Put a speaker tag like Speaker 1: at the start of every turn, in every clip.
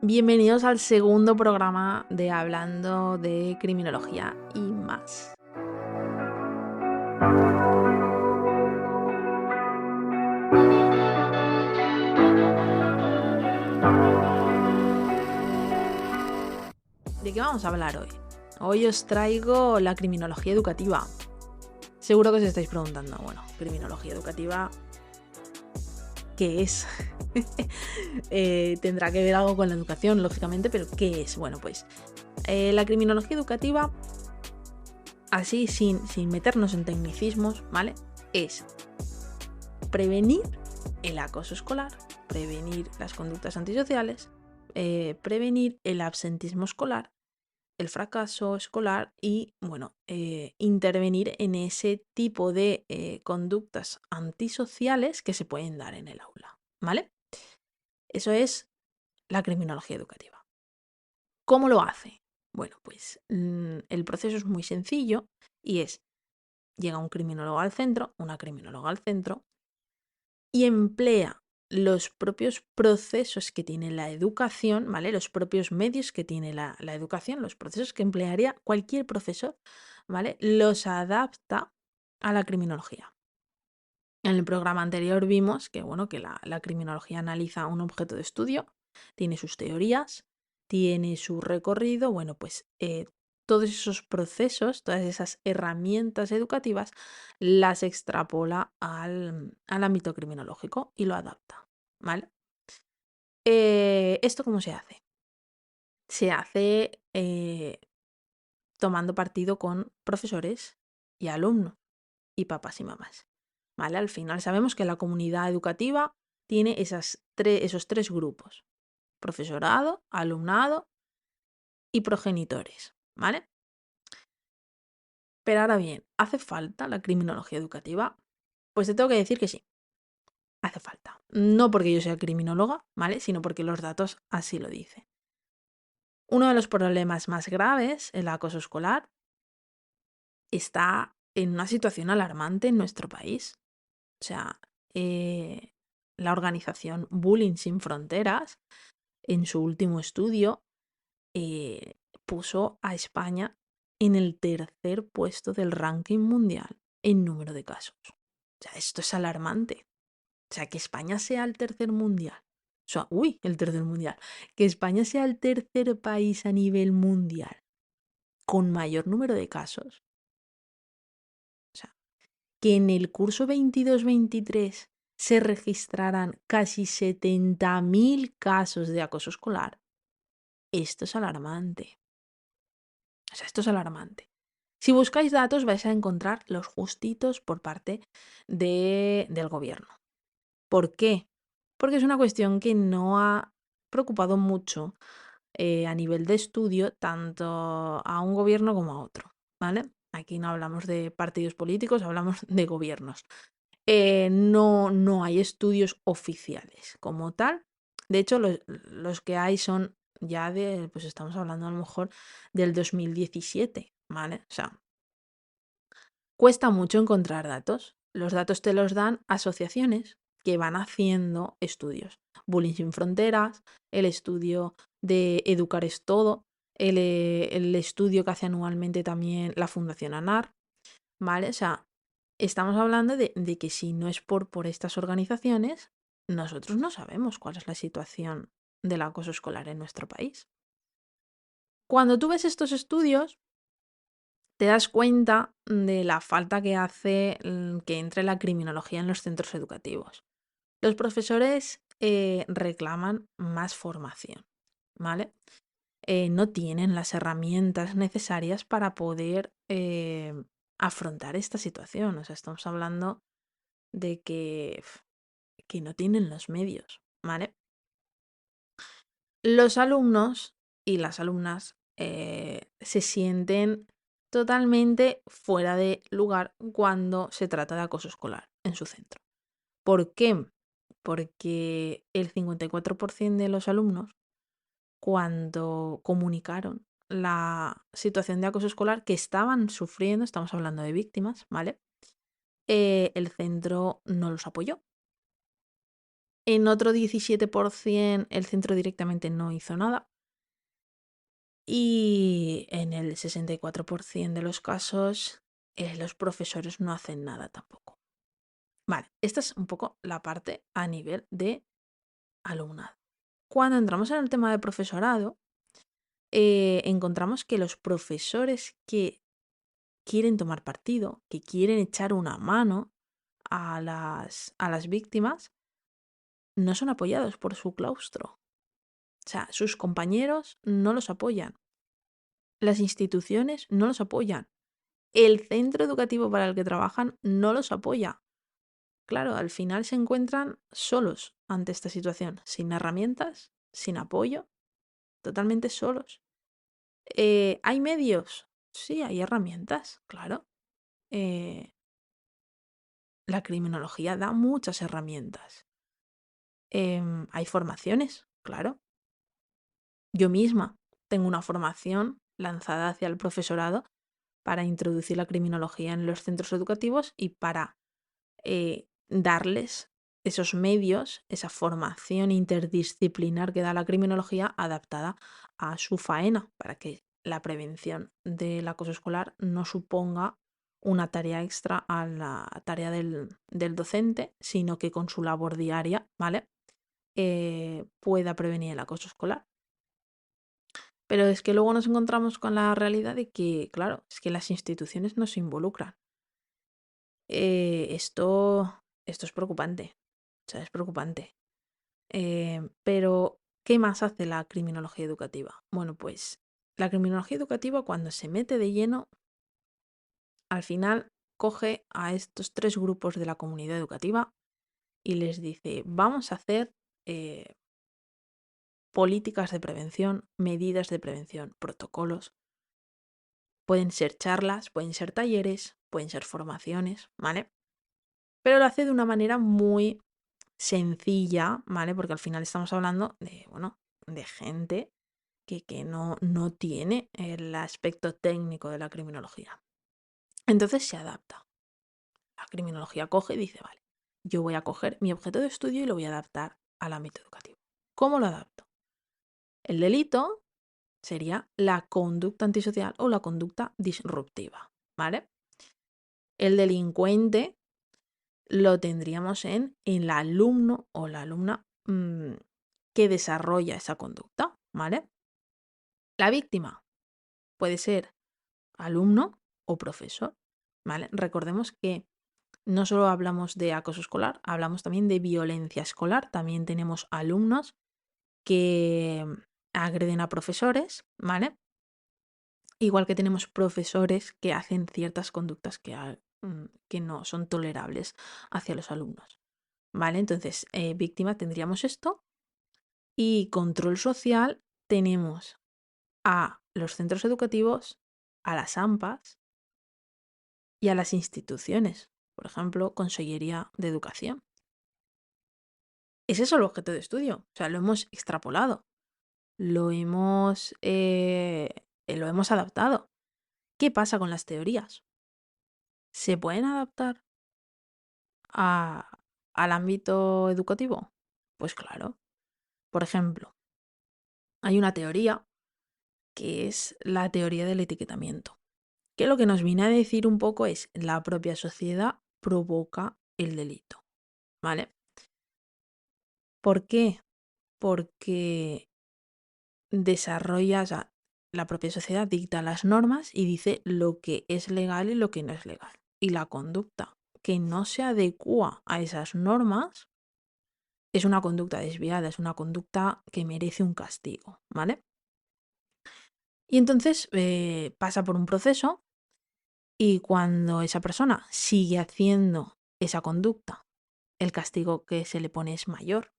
Speaker 1: Bienvenidos al segundo programa de Hablando de Criminología y más. ¿De qué vamos a hablar hoy? Hoy os traigo la criminología educativa. Seguro que os estáis preguntando, bueno, criminología educativa, ¿qué es? Tendrá que ver algo con la educación, lógicamente, pero ¿qué es? Bueno, pues la criminología educativa, así sin meternos en tecnicismos, ¿vale? Es prevenir el acoso escolar, prevenir las conductas antisociales, prevenir el absentismo escolar, el fracaso escolar y, bueno, intervenir en ese tipo de conductas antisociales que se pueden dar en el aula, ¿vale? Eso es la criminología educativa. ¿Cómo lo hace? Bueno, pues el proceso es muy sencillo y es, llega un criminólogo al centro, una criminóloga al centro, y emplea los propios procesos que tiene la educación, ¿vale? Los propios medios que tiene la educación, los procesos que emplearía cualquier profesor, ¿vale? Los adapta a la criminología. En el programa anterior vimos que, bueno, que la criminología analiza un objeto de estudio, tiene sus teorías, tiene su recorrido, bueno, pues todos esos procesos, todas esas herramientas educativas, las extrapola al ámbito criminológico y lo adapta, ¿vale? ¿Esto cómo se hace? Se hace tomando partido con profesores y alumnos y papás y mamás, ¿vale? Al final sabemos que la comunidad educativa tiene esos tres grupos: profesorado, alumnado y progenitores, ¿vale? Pero ahora bien, ¿hace falta la criminología educativa? Pues te tengo que decir que sí, hace falta. No porque yo sea criminóloga, ¿vale? Sino porque los datos así lo dicen. Uno de los problemas más graves, el acoso escolar, está en una situación alarmante en nuestro país. O sea, la organización Bullying Sin Fronteras, en su último estudio, puso a España en el tercer puesto del ranking mundial en número de casos. O sea, esto es alarmante. O sea, que España sea el tercer mundial. O sea, el tercer mundial. Que España sea el tercer país a nivel mundial con mayor número de casos. O sea, que en el curso 22-23 se registraran casi 70.000 casos de acoso escolar. Esto es alarmante. O sea, esto es alarmante. Si buscáis datos vais a encontrar los justitos por parte del gobierno. ¿Por qué? Porque es una cuestión que no ha preocupado mucho a nivel de estudio tanto a un gobierno como a otro, ¿vale? Aquí no hablamos de partidos políticos, hablamos de gobiernos. No hay estudios oficiales como tal. De hecho, los que hay son ya pues estamos hablando a lo mejor del 2017, ¿vale? O sea, cuesta mucho encontrar datos. Los datos te los dan asociaciones que van haciendo estudios. Bullying Sin Fronteras, el estudio de Educar es Todo, el estudio que hace anualmente también la Fundación ANAR, ¿vale? O sea, estamos hablando de que si no es por estas organizaciones, nosotros no sabemos cuál es la situación del acoso escolar en nuestro país. Cuando tú ves estos estudios, te das cuenta de la falta que hace que entre la criminología en los centros educativos. Los profesores reclaman más formación, ¿vale? No tienen las herramientas necesarias para poder afrontar esta situación. O sea, estamos hablando de que no tienen los medios, ¿vale? Los alumnos y las alumnas se sienten totalmente fuera de lugar cuando se trata de acoso escolar en su centro. ¿Por qué? Porque el 54% de los alumnos, cuando comunicaron la situación de acoso escolar que estaban sufriendo, estamos hablando de víctimas, ¿vale? El centro no los apoyó. En otro 17% el centro directamente no hizo nada. Y en el 64% de los casos los profesores no hacen nada tampoco. Vale, esta es un poco la parte a nivel de alumnado. Cuando entramos en el tema de profesorado, encontramos que los profesores que quieren tomar partido, que quieren echar una mano a las víctimas, no son apoyados por su claustro. O sea, sus compañeros no los apoyan. Las instituciones no los apoyan. El centro educativo para el que trabajan no los apoya. Claro, al final se encuentran solos ante esta situación, sin herramientas, sin apoyo, totalmente solos. ¿Hay medios? Sí, hay herramientas, claro. La criminología da muchas herramientas. Hay formaciones, claro. Yo misma tengo una formación lanzada hacia el profesorado para introducir la criminología en los centros educativos y para darles esos medios, esa formación interdisciplinar que da la criminología adaptada a su faena, para que la prevención del acoso escolar no suponga una tarea extra a la tarea del docente, sino que con su labor diaria, ¿vale? Pueda prevenir el acoso escolar. Pero es que luego nos encontramos con la realidad de que, claro, es que las instituciones no se involucran. Esto es preocupante. O sea, es preocupante. Pero, ¿qué más hace la criminología educativa? Bueno, pues la criminología educativa cuando se mete de lleno, al final coge a estos tres grupos de la comunidad educativa y les dice, vamos a hacer políticas de prevención, medidas de prevención, protocolos. Pueden ser charlas, pueden ser talleres, pueden ser formaciones, ¿vale? Pero lo hace de una manera muy sencilla, ¿vale? Porque al final estamos hablando de, bueno, de gente que no tiene el aspecto técnico de la criminología. Entonces se adapta. La criminología coge y dice, vale, yo voy a coger mi objeto de estudio y lo voy a adaptar al ámbito educativo. ¿Cómo lo adapto? El delito sería la conducta antisocial o la conducta disruptiva, ¿vale? El delincuente lo tendríamos en el alumno o la alumna que desarrolla esa conducta, ¿vale? La víctima puede ser alumno o profesor, ¿vale? Recordemos que no solo hablamos de acoso escolar, hablamos también de violencia escolar. También tenemos alumnos que agreden a profesores, ¿vale? Igual que tenemos profesores que hacen ciertas conductas que no son tolerables hacia los alumnos, ¿vale? Entonces, víctima tendríamos esto y control social tenemos a los centros educativos, a las AMPAs y a las instituciones, por ejemplo, Consellería de Educación. Es eso el objeto de estudio, o sea, lo hemos extrapolado, lo hemos adaptado. ¿Qué pasa con las teorías? ¿Se pueden adaptar a- al ámbito educativo? Pues claro. Por ejemplo, hay una teoría que es la teoría del etiquetamiento, que lo que nos viene a decir un poco es la propia sociedad provoca el delito, ¿vale? ¿Por qué? Porque desarrolla, o sea, la propia sociedad dicta las normas y dice lo que es legal y lo que no es legal. Y la conducta que no se adecua a esas normas es una conducta desviada, es una conducta que merece un castigo, ¿vale? Y entonces pasa por un proceso y cuando esa persona sigue haciendo esa conducta, el castigo que se le pone es mayor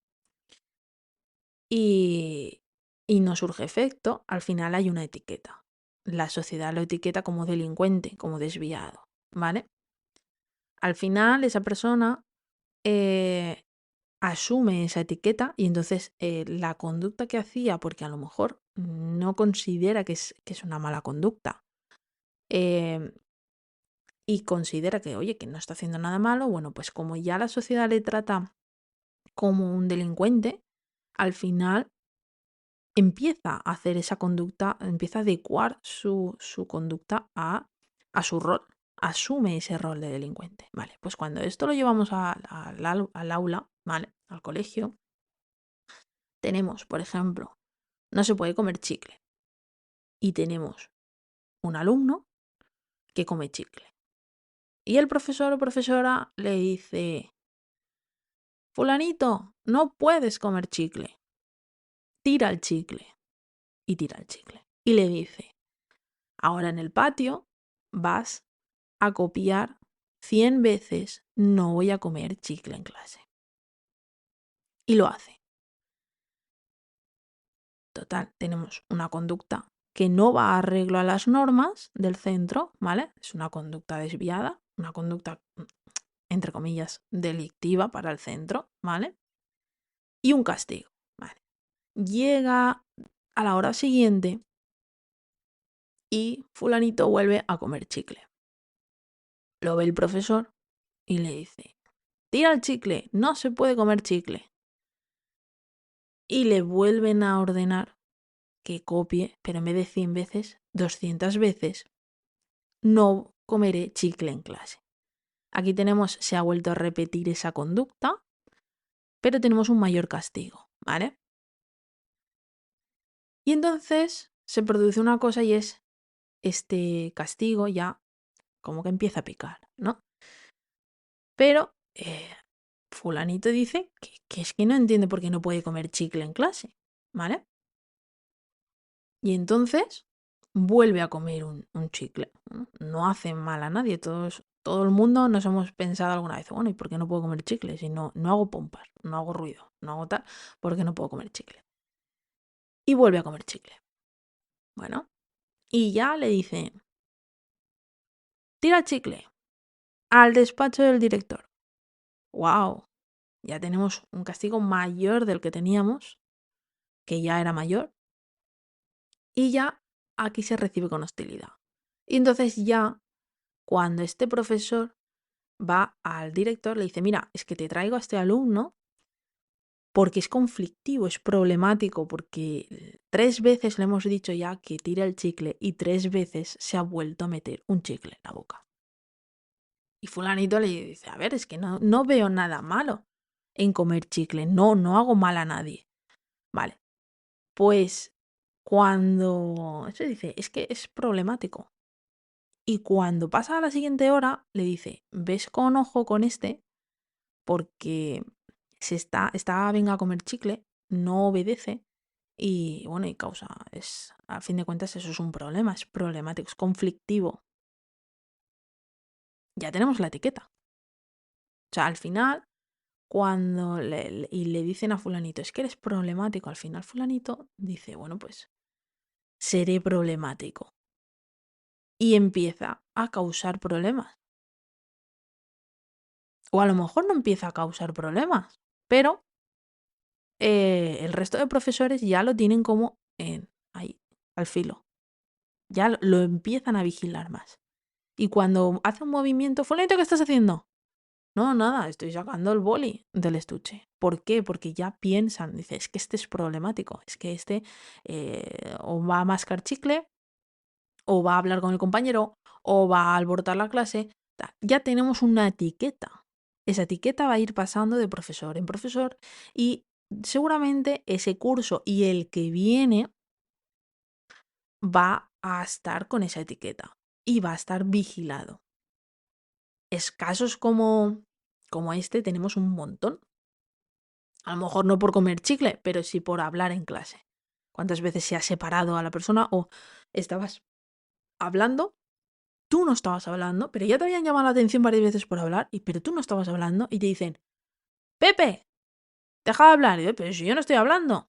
Speaker 1: y, y no surge efecto, al final hay una etiqueta. La sociedad lo etiqueta como delincuente, como desviado, ¿vale? Al final esa persona eh, asume esa etiqueta y entonces la conducta que hacía, porque a lo mejor no considera que es una mala conducta eh, y considera que, oye, que no está haciendo nada malo, bueno, pues como ya la sociedad le trata como un delincuente, al final empieza a hacer esa conducta, empieza a adecuar su conducta a su rol, asume ese rol de delincuente. Vale, pues cuando esto lo llevamos al aula, ¿vale? Al colegio, tenemos, por ejemplo, no se puede comer chicle. Y tenemos un alumno que come chicle. Y el profesor o profesora le dice, fulanito, no puedes comer chicle. Tira el chicle. Y tira el chicle. Y le dice, ahora en el patio vas a copiar 100 veces, no voy a comer chicle en clase. Y lo hace. Total, tenemos una conducta que no va a arreglo a las normas del centro, ¿vale? Es una conducta desviada, una conducta, entre comillas, delictiva para el centro, ¿vale? Y un castigo, ¿vale? Llega a la hora siguiente y fulanito vuelve a comer chicle. Lo ve el profesor y le dice, tira el chicle, no se puede comer chicle. Y le vuelven a ordenar que copie, pero en vez de 100 veces, 200 veces, no comeré chicle en clase. Aquí tenemos, se ha vuelto a repetir esa conducta, pero tenemos un mayor castigo, ¿vale? Y entonces se produce una cosa y es este castigo ya como que empieza a picar, ¿no? Pero fulanito dice que es que no entiende por qué no puede comer chicle en clase, ¿vale? Y entonces vuelve a comer un chicle. No hace mal a nadie. Todo el mundo nos hemos pensado alguna vez, bueno, ¿y por qué no puedo comer chicle? Si no hago pompas, no hago ruido, no hago tal, ¿por qué no puedo comer chicle? Y vuelve a comer chicle. Bueno, y ya le dicen, tira el chicle al despacho del director. ¡Wow! Ya tenemos un castigo mayor del que teníamos, que ya era mayor, y ya aquí se recibe con hostilidad. Y entonces ya, cuando este profesor va al director, le dice, mira, es que te traigo a este alumno porque es conflictivo, es problemático, porque 3 veces le hemos dicho ya que tira el chicle y 3 veces se ha vuelto a meter un chicle en la boca. Y fulanito le dice, a ver, es que no veo nada malo en comer chicle, no hago mal a nadie. Vale, pues cuando eso dice, es que es problemático. Y cuando pasa a la siguiente hora, le dice, ves con ojo con este, porque venga a comer chicle, no obedece y bueno, y causa, a fin de cuentas eso es un problema, es problemático, es conflictivo. Ya tenemos la etiqueta. O sea, al final, cuando le dicen a fulanito, es que eres problemático, al final fulanito dice, bueno, pues seré problemático. Y empieza a causar problemas. O a lo mejor no empieza a causar problemas, pero el resto de profesores ya lo tienen como ahí, al filo. Ya lo empiezan a vigilar más. Y cuando hace un movimiento, fulanito, ¿qué estás haciendo? No, nada, estoy sacando el boli del estuche. ¿Por qué? Porque ya piensan, dice, es que este es problemático, es que este o va a mascar chicle, o va a hablar con el compañero, o va a alborotar la clase. Ya tenemos una etiqueta. Esa etiqueta va a ir pasando de profesor en profesor y seguramente ese curso y el que viene va a estar con esa etiqueta y va a estar vigilado. Casos como este tenemos un montón. A lo mejor no por comer chicle, pero sí por hablar en clase. ¿Cuántas veces se ha separado a la persona o estabas hablando? Tú no estabas hablando, pero ya te habían llamado la atención varias veces por hablar, pero tú no estabas hablando y te dicen, Pepe, deja de hablar. Y yo, pero si yo no estoy hablando.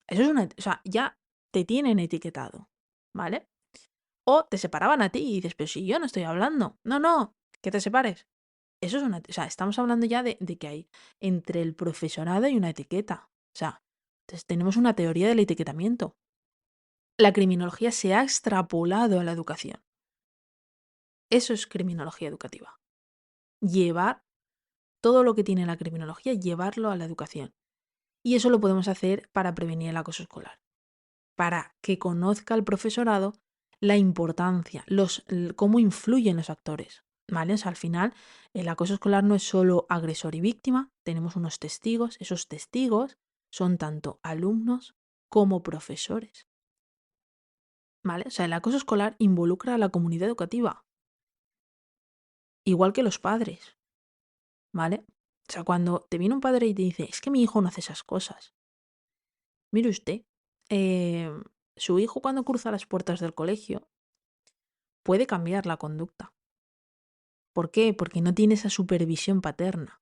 Speaker 1: Eso es o sea, ya te tienen etiquetado, ¿vale? O te separaban a ti y dices, pero si yo no estoy hablando. No, que te separes. Eso es o sea, estamos hablando ya de que hay entre el profesorado y una etiqueta. O sea, entonces tenemos una teoría del etiquetamiento. La criminología se ha extrapolado a la educación. Eso es criminología educativa. Llevar todo lo que tiene la criminología, llevarlo a la educación. Y eso lo podemos hacer para prevenir el acoso escolar, para que conozca el profesorado la importancia, cómo influyen los actores, ¿vale? O sea, al final, el acoso escolar no es solo agresor y víctima, tenemos unos testigos, esos testigos son tanto alumnos como profesores, ¿vale? O sea, el acoso escolar involucra a la comunidad educativa, igual que los padres, ¿vale? O sea, cuando te viene un padre y te dice, es que mi hijo no hace esas cosas, mire usted, eh, su hijo cuando cruza las puertas del colegio puede cambiar la conducta. ¿Por qué? Porque no tiene esa supervisión paterna.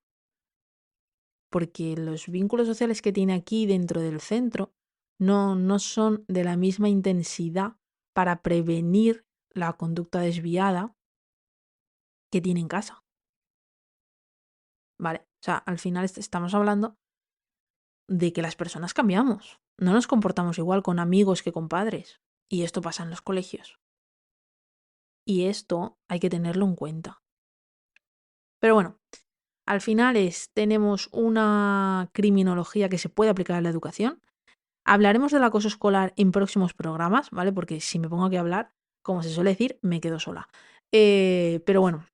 Speaker 1: Porque los vínculos sociales que tiene aquí dentro del centro no son de la misma intensidad para prevenir la conducta desviada que tiene en casa. ¿Vale? O sea, al final estamos hablando de que las personas cambiamos. No nos comportamos igual con amigos que con padres. Y esto pasa en los colegios. Y esto hay que tenerlo en cuenta. Pero bueno, al final tenemos una criminología que se puede aplicar a la educación. Hablaremos del acoso escolar en próximos programas, ¿vale? Porque si me pongo aquí a hablar, como se suele decir, me quedo sola. Pero bueno,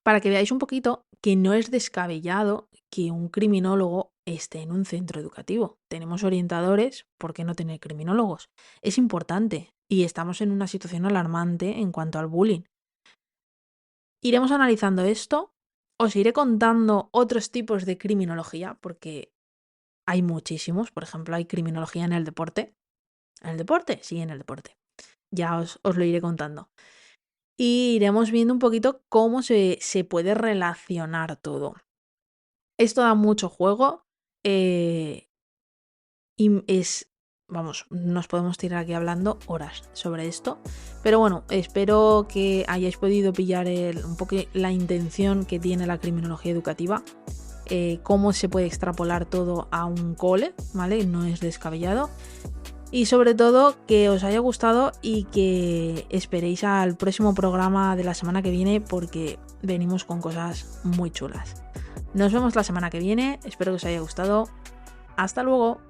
Speaker 1: para que veáis un poquito que no es descabellado que un criminólogo esté en un centro educativo. Tenemos orientadores, ¿por qué no tener criminólogos? Es importante y estamos en una situación alarmante en cuanto al bullying. Iremos analizando esto, os iré contando otros tipos de criminología, porque hay muchísimos. Por ejemplo, hay criminología en el deporte. ¿En el deporte? Sí, en el deporte. Ya os lo iré contando. Y iremos viendo un poquito cómo se puede relacionar todo. Esto da mucho juego. Y vamos, nos podemos tirar aquí hablando horas sobre esto. Pero bueno, espero que hayáis podido pillar un poco la intención que tiene la criminología educativa. Cómo se puede extrapolar todo a un cole, ¿vale? No es descabellado. Y sobre todo que os haya gustado y que esperéis al próximo programa de la semana que viene porque venimos con cosas muy chulas. Nos vemos la semana que viene, espero que os haya gustado. Hasta luego.